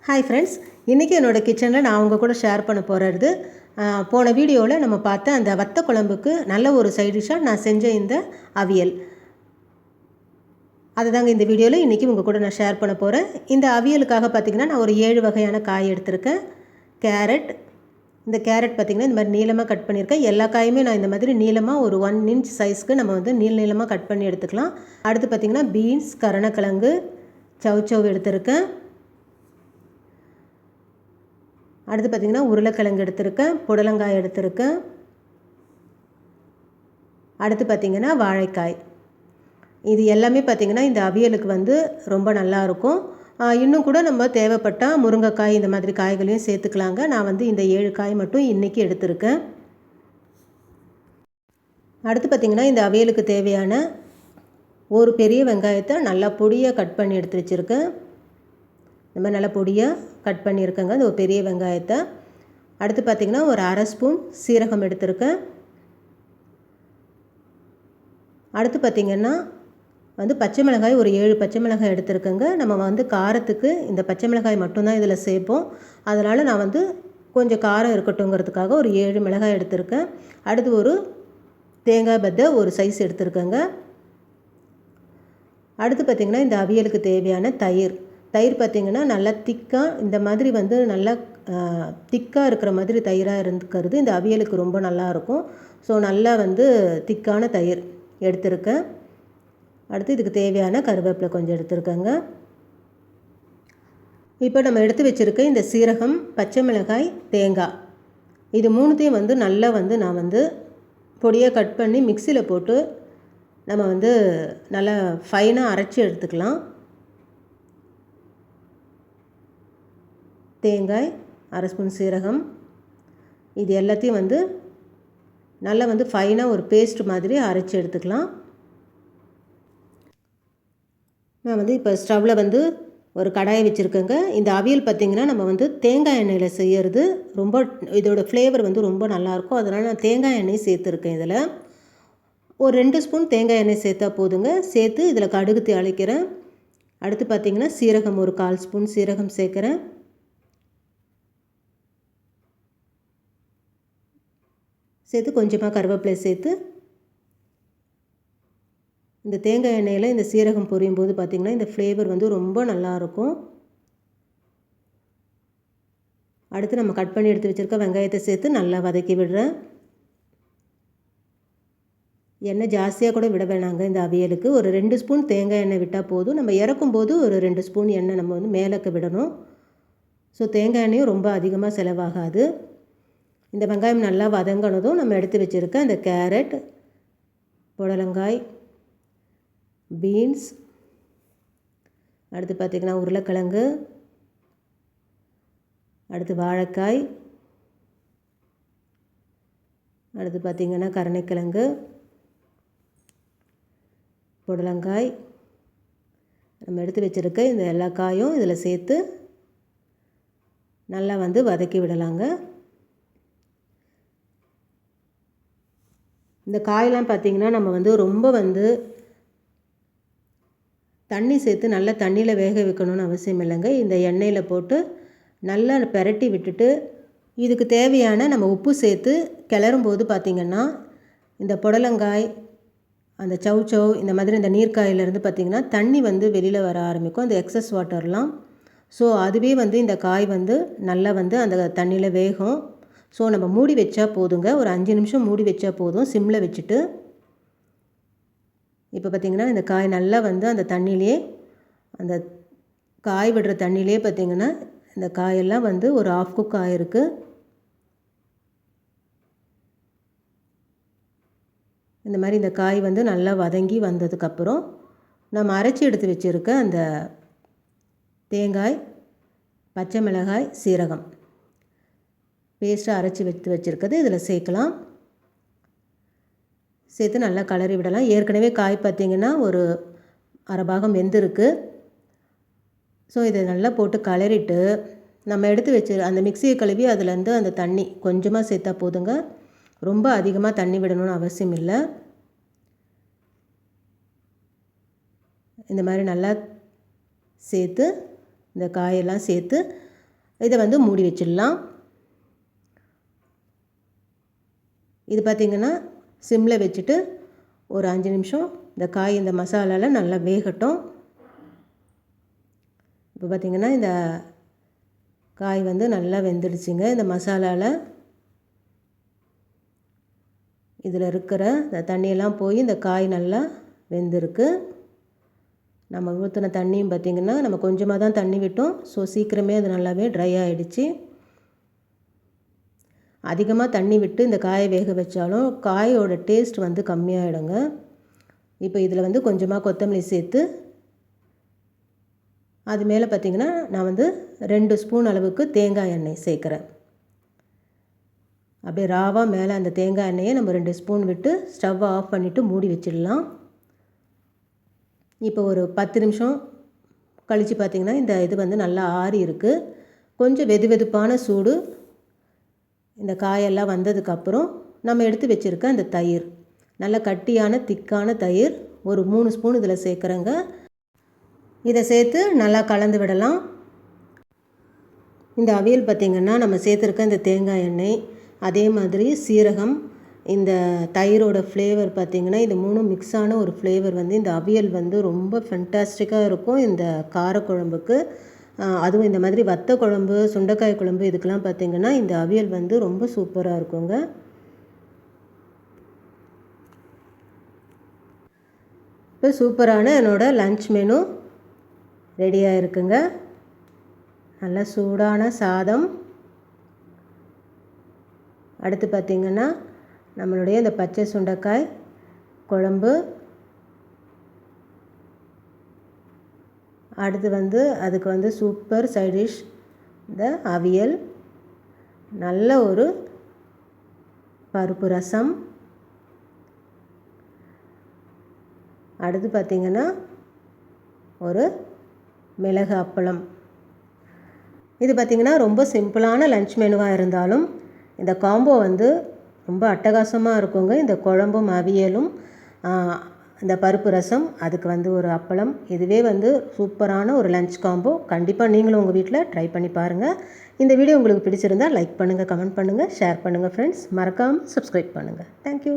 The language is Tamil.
ஹாய் ஃப்ரெண்ட்ஸ், இன்றைக்கி என்னோடய கிச்சனில் நான் உங்கள் கூட ஷேர் பண்ண போகிறது போன வீடியோவில் நம்ம பார்த்த அந்த வத்த குழம்புக்கு நல்ல ஒரு சைட் டிஷ்ஷாக நான் செஞ்ச இந்த அவியல். அதை தாங்க இந்த வீடியோவில் இன்றைக்கி உங்கள் கூட நான் ஷேர் பண்ண போகிறேன். இந்த அவியலுக்காக பார்த்திங்கன்னா நான் ஒரு 7 வகையான காய் எடுத்திருக்கேன். கேரட், இந்த கேரட் பார்த்திங்கன்னா இந்த மாதிரி நீளமாக கட் பண்ணியிருக்கேன். எல்லா காயுமே நான் இந்த மாதிரி நீளமாக ஒரு 1 இன்ச் சைஸ்க்கு நம்ம வந்து நீளமாக கட் பண்ணி எடுத்துக்கலாம். அடுத்து பார்த்திங்கன்னா பீன்ஸ், கருணக்கிழங்கு, சவ் எடுத்திருக்கேன். அடுத்து பார்த்திங்கன்னா உருளைக்கிழங்கு எடுத்திருக்கேன், புடலங்காய் எடுத்திருக்கேன். அடுத்து பார்த்திங்கன்னா வாழைக்காய். இது எல்லாமே பார்த்திங்கன்னா இந்த அவியலுக்கு வந்து ரொம்ப நல்லாயிருக்கும். இன்னும் கூட நம்ம தேவைப்பட்டால் முருங்கைக்காய் இந்த மாதிரி காய்களையும் சேர்த்துக்கலாங்க. நான் வந்து இந்த 7 காய் மட்டும் இன்றைக்கி எடுத்திருக்கேன். அடுத்து பார்த்திங்கன்னா இந்த அவியலுக்கு தேவையான ஒரு பெரிய வெங்காயத்தை நல்லா பொடியாக கட் பண்ணி எடுத்து வச்சுருக்கேன். இந்த மாதிரி நல்லா பொடியாக கட் பண்ணியிருக்கேங்க இந்த ஒரு பெரிய வெங்காயத்தை. அடுத்து பார்த்திங்கன்னா ஒரு 1/2 ஸ்பூன் சீரகம் எடுத்திருக்கேன். அடுத்து பார்த்திங்கன்னா வந்து பச்சை மிளகாய் ஒரு 7 பச்சை மிளகாய் எடுத்திருக்கேங்க. நம்ம வந்து காரத்துக்கு இந்த பச்சை மிளகாய் மட்டும்தான் இதில் சேர்ப்போம். அதனால் நான் வந்து கொஞ்சம் காரம் இருக்கட்டுங்கிறதுக்காக ஒரு 7 மிளகாய் எடுத்திருக்கேன். அடுத்து ஒரு தேங்காய் பத்தை ஒரு சைஸ் எடுத்திருக்கேங்க. அடுத்து பார்த்திங்கன்னா இந்த அவியலுக்கு தேவையான தயிர் பார்த்திங்கன்னா நல்லா திக்காக இந்த மாதிரி வந்து நல்லா திக்காக இருக்கிற மாதிரி தயிராக இருக்கிறது இந்த அவியலுக்கு ரொம்ப நல்லாயிருக்கும். ஸோ நல்லா வந்து திக்கான தயிர் எடுத்திருக்கேன். அடுத்து இதுக்கு தேவையான கருவேப்பிலை கொஞ்சம் எடுத்திருக்கேங்க. இப்போ நம்ம எடுத்து வச்சுருக்க இந்த சீரகம், பச்சை மிளகாய், தேங்காய் இது மூணுத்தையும் வந்து நல்லா வந்து நான் வந்து பொடியாக கட் பண்ணி மிக்சியில் போட்டு நம்ம வந்து நல்லா ஃபைனாக அரைச்சி எடுத்துக்கலாம். தேங்காய், 1/2 ஸ்பூன் சீரகம் இது எல்லாத்தையும் வந்து நல்லா வந்து ஃபைனாக ஒரு பேஸ்ட் மாதிரி அரைச்சி எடுத்துக்கலாம். நான் வந்து இப்போ ஸ்டவ்வில் வந்து ஒரு கடாயை வச்சுருக்கேங்க. இந்த அவியல் பார்த்திங்கன்னா நம்ம வந்து தேங்காய் எண்ணெயில் செய்கிறது ரொம்ப இதோட ஃப்ளேவர் வந்து ரொம்ப நல்லாயிருக்கும். அதனால் நான் தேங்காய் எண்ணெய் சேர்த்துருக்கேன். இதில் ஒரு 2 ஸ்பூன் தேங்காய் எண்ணெய் சேர்த்தா போதுங்க. சேர்த்து இதில் கடுகு தாளிக்கிறேன். அடுத்து பார்த்திங்கன்னா சீரகம் ஒரு 1/4 ஸ்பூன் சீரகம் சேர்க்குறேன். சேர்த்து கொஞ்சமாக கருவேப்பிலை சேர்த்து இந்த தேங்காய் எண்ணெயில் இந்த சீரகம் பொரியும் போது பார்த்திங்கன்னா இந்த ஃப்ளேவர் வந்து ரொம்ப நல்லாயிருக்கும். அடுத்து நம்ம கட் பண்ணி எடுத்து வச்சுருக்க வெங்காயத்தை சேர்த்து நல்லா வதக்கி விடுறேன். எண்ணெய் ஜாஸ்தியாக கூட விட வேணாங்க. இந்த அவியலுக்கு ஒரு 2 ஸ்பூன் தேங்காய் எண்ணெய் விட்டால் போதும். நம்ம இறக்கும்போது ஒரு 2 ஸ்பூன் எண்ணெய் நம்ம வந்து மேலக்க விடணும். ஸோ தேங்காய் எண்ணெயும் ரொம்ப அதிகமாக செலவாகாது. இந்த வெங்காயம் நல்லா வதங்கினதும் நம்ம எடுத்து வச்சுருக்க அந்த கேரட், புடலங்காய், பீன்ஸ், அடுத்து பார்த்திங்கன்னா உருளைக்கிழங்கு, அடுத்து வாழைக்காய், அடுத்து பார்த்திங்கன்னா கருணைக்கிழங்கு, புடலங்காய் நம்ம எடுத்து வச்சுருக்க இந்த எல்லா காயும் இதில் சேர்த்து நல்லா வந்து வதக்கி விடலாங்க. இந்த காயெல்லாம் பார்த்திங்கன்னா நம்ம வந்து ரொம்ப வந்து தண்ணி சேர்த்து நல்லா தண்ணியில் வேக வைக்கணும்னு அவசியம் இல்லைங்க. இந்த எண்ணெயில் போட்டு நல்லா பெரட்டி விட்டுட்டு இதுக்கு தேவையான நம்ம உப்பு சேர்த்து கிளறும்போது பார்த்திங்கன்னா இந்த புடலங்காய், அந்த சவ் இந்த மாதிரி இந்த நீர்க்காயிலேருந்து பார்த்திங்கன்னா தண்ணி வந்து வெளியில் வர ஆரம்பிக்கும், அந்த எக்ஸஸ் வாட்டர்லாம். ஸோ அதுவே வந்து இந்த காய் வந்து நல்லா வந்து அந்த தண்ணியில் வேகும். ஸோ நம்ம மூடி வச்சா போதுங்க. ஒரு 5 நிமிஷம் மூடி வச்சா போதும் சிம்மில் வச்சுட்டு. இப்போ பார்த்திங்கன்னா இந்த காய் நல்லா வந்து அந்த தண்ணியிலே அந்த காய் விடுற தண்ணியிலே பார்த்திங்கன்னா இந்த காயெல்லாம் வந்து ஒரு 1/2 குக் ஆகிருக்கு. இந்த மாதிரி இந்த காய் வந்து நல்லா வதங்கி வந்ததுக்கப்புறம் நம்ம அரைச்சி எடுத்து வச்சுருக்க அந்த தேங்காய், பச்சை மிளகாய், சீரகம் பேஸ்ட்டாக அரைச்சி வச்சுருக்கிறது இதில் சேர்க்கலாம். சேர்த்து நல்லா கலரி விடலாம். ஏற்கனவே காய் பார்த்திங்கன்னா ஒரு 1/2 பாகம் வெந்திருக்கு. ஸோ இதை நல்லா போட்டு கலரிட்டு நம்ம எடுத்து வச்சு அந்த மிக்சியை கழுவி அதுலேருந்து அந்த தண்ணி கொஞ்சமாக சேர்த்தா போதுங்க. ரொம்ப அதிகமாக தண்ணி விடணும்னு அவசியம் இல்லை. இந்த மாதிரி நல்லா சேர்த்து இந்த காயெல்லாம் சேர்த்து இதை வந்து மூடி வச்சிடலாம். இது பார்த்திங்கன்னா சிம்மில் வச்சுட்டு ஒரு 5 நிமிஷம் இந்த காய் இந்த மசாலாவில் நல்லா வேகட்டும். இப்போ பார்த்திங்கன்னா இந்த காய் வந்து நல்லா வெந்துடுச்சுங்க. இந்த மசாலாவில் இதில் இருக்கிற இந்த தண்ணியெல்லாம் போய் இந்த காய் நல்லா வெந்திருக்கு. நம்ம ஊற்றின தண்ணியும் பார்த்திங்கன்னா நம்ம கொஞ்சமாக தான் தண்ணி விட்டோம். ஸோ சீக்கிரமே அது நல்லாவே ட்ரை ஆகிடுச்சு. அதிகமாக தண்ணி விட்டு இந்த காயை வேக வச்சாலும் காயோட டேஸ்ட் வந்து கம்மியாகிடுங்க. இப்போ இதில் வந்து கொஞ்சமாக கொத்தமல்லி சேர்த்து அது மேலே பார்த்திங்கன்னா நான் வந்து 2 ஸ்பூன் அளவுக்கு தேங்காய் எண்ணெய் சேர்க்குறேன். அப்படியே ராவாக மேலே அந்த தேங்காய் எண்ணெயை நம்ம 2 ஸ்பூன் விட்டு ஸ்டவ்வை ஆஃப் பண்ணிவிட்டு மூடி வச்சிடலாம். இப்போ ஒரு 10 நிமிஷம் கழித்து பார்த்திங்கன்னா இந்த இது வந்து நல்லா ஆறி இருக்குது. கொஞ்சம் வெதுவெதுப்பான சூடு இந்த காயெல்லாம் வந்ததுக்கப்புறம் நம்ம எடுத்து வச்சுருக்க அந்த தயிர், நல்ல கட்டியான திக்கான தயிர் ஒரு 3 ஸ்பூன் இதில் சேர்க்குறேங்க. இதை சேர்த்து நல்லா கலந்து விடலாம். இந்த அவியல் பார்த்திங்கன்னா நம்ம சேர்த்துருக்க இந்த தேங்காய் எண்ணெய், அதே மாதிரி சீரகம், இந்த தயிரோட ஃப்ளேவர் பார்த்திங்கன்னா இது 3 மிக்ஸான ஒரு ஃப்ளேவர் வந்து இந்த அவியல் வந்து ரொம்ப ஃபென்டாஸ்டிக்காக இருக்கும் இந்த காரக்குழம்புக்கு. அதுவும் இந்த மாதிரி வத்த குழம்பு, சுண்டைக்காய் குழம்பு இதுக்கெலாம் பார்த்திங்கன்னா இந்த அவியல் வந்து ரொம்ப சூப்பராக இருக்குங்க. இப்போ சூப்பரான என்னோடய லன்ச் மெனு ரெடியாக இருக்குங்க. நல்லா சூடான சாதம், அடுத்து பார்த்திங்கன்னா நம்மளுடைய இந்த பச்சை சுண்டைக்காய் குழம்பு, அடுத்து வந்து அதுக்கு வந்து சூப்பர் சைட் டிஷ் இந்த அவியல், நல்ல ஒரு பருப்பு ரசம், அடுத்து பார்த்திங்கன்னா ஒரு மிளகு அப்பளம். இது பார்த்திங்கன்னா ரொம்ப சிம்பிளான லன்ச் மெனுவாக இருந்தாலும் இந்த காம்போ வந்து ரொம்ப அட்டகாசமாக இருக்குங்க. இந்த குழம்பும் அவியலும் இந்த பருப்பு ரசம், அதுக்கு வந்து ஒரு அப்பளம், இதுவே வந்து சூப்பரான ஒரு லன்ச் காம்போ. கண்டிப்பாக நீங்களும் உங்கள் வீட்டில் ட்ரை பண்ணி பாருங்கள். இந்த வீடியோ உங்களுக்கு பிடிச்சிருந்தால் லைக் பண்ணுங்கள், கமெண்ட் பண்ணுங்கள், ஷேர் பண்ணுங்கள் ஃப்ரெண்ட்ஸ். மறக்காமல் சப்ஸ்கிரைப் பண்ணுங்கள். தேங்க்யூ.